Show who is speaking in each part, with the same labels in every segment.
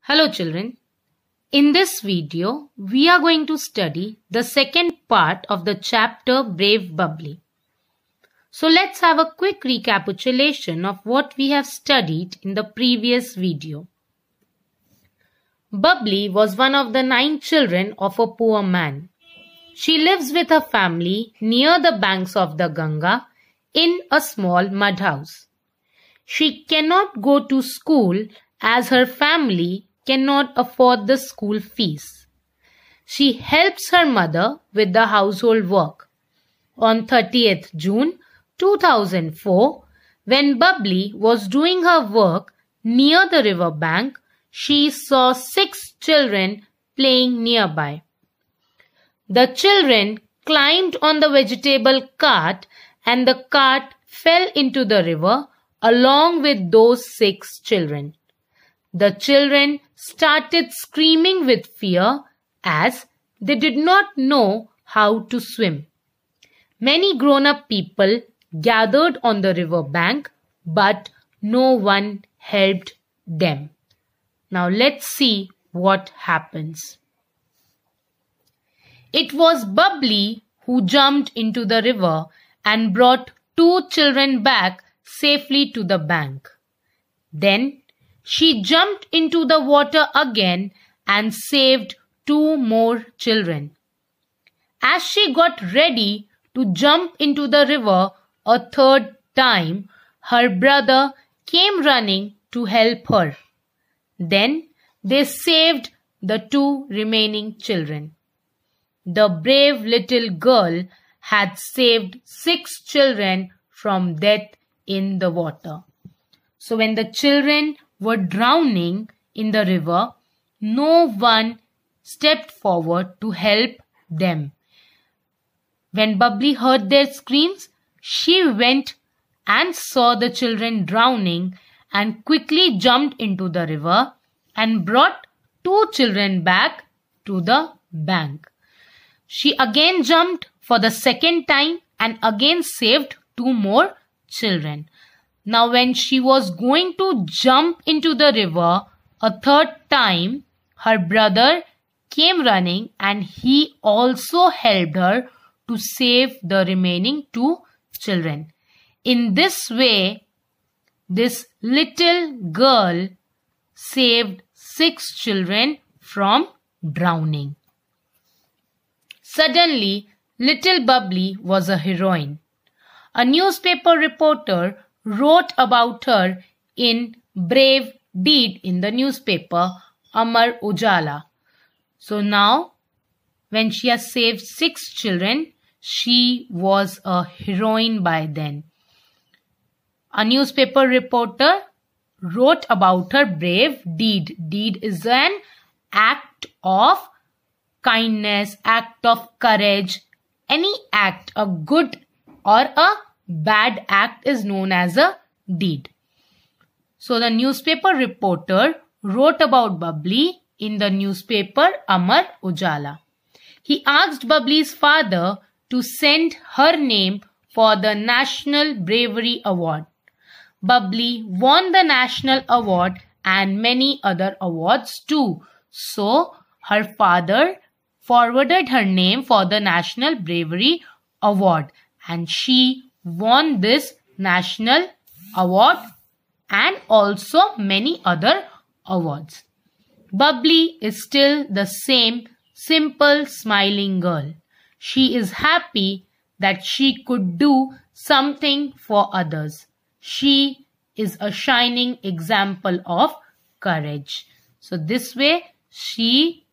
Speaker 1: Hello children. In this video, we are going to study the second part of the chapter Brave Bubbly. So let's have a quick recapitulation of what we have studied in the previous video. Bubbly was one of the 9 children of a poor man. She lives with her family near the banks of the Ganga in a small mud house. She cannot go to school as her family cannot afford the school fees. She helps her mother with the household work. On 30th June 2004, when Bubbly was doing her work near the river bank, she saw 6 children playing nearby. The children climbed on the vegetable cart and the cart fell into the river along with those 6 children. The children started screaming with fear as they did not know how to swim. Many grown-up people gathered on the river bank, but no one helped them. Now let's see what happens. It was Bubbly who jumped into the river and brought 2 children back safely to the bank. Then she jumped into the water again and saved 2 more children. As she got ready to jump into the river a 3rd time, her brother came running to help her. Then they saved the 2 remaining children. The brave little girl had saved 6 children from death in the water. So when the children were drowning in the river, no one stepped forward to help them. When Bubbly heard their screams, she went and saw the children drowning and quickly jumped into the river and brought 2 children back to the bank. She again jumped for the 2nd time and again saved 2 more children. Now when she was going to jump into the river a 3rd time, her brother came running and he also helped her to save the remaining 2 children. In this way, this little girl saved 6 children from drowning. Suddenly, little Bubbly was a heroine. A newspaper reporter wrote about her in brave deed in the newspaper Amar Ujala. So now, when she has saved 6 children, she was a heroine by then. A newspaper reporter wrote about her brave deed. Deed is an act of kindness, act of courage. Any act, a good or a bad act, is known as a deed. So the newspaper reporter wrote about Bubbly in the newspaper Amar Ujala. He asked Bubbly's father to send her name for the National Bravery Award. Bubbly won the National Award and many other awards too. So her father forwarded her name for the National Bravery Award and she won this national award and also many other awards. Bubbly is still the same simple smiling girl. She is happy that she could do something for others. She is a shining example of courage. So this way she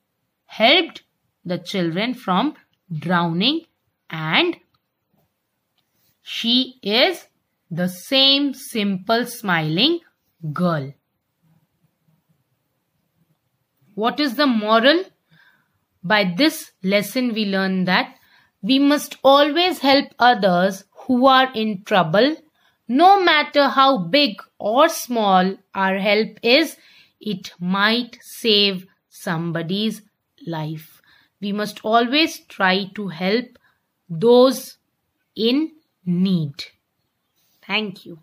Speaker 1: helped the children from drowning and she is the same simple smiling girl. What is the moral? By this lesson we learn that we must always help others who are in trouble. No matter how big or small our help is, it might save somebody's life. We must always try to help those in need. Thank you.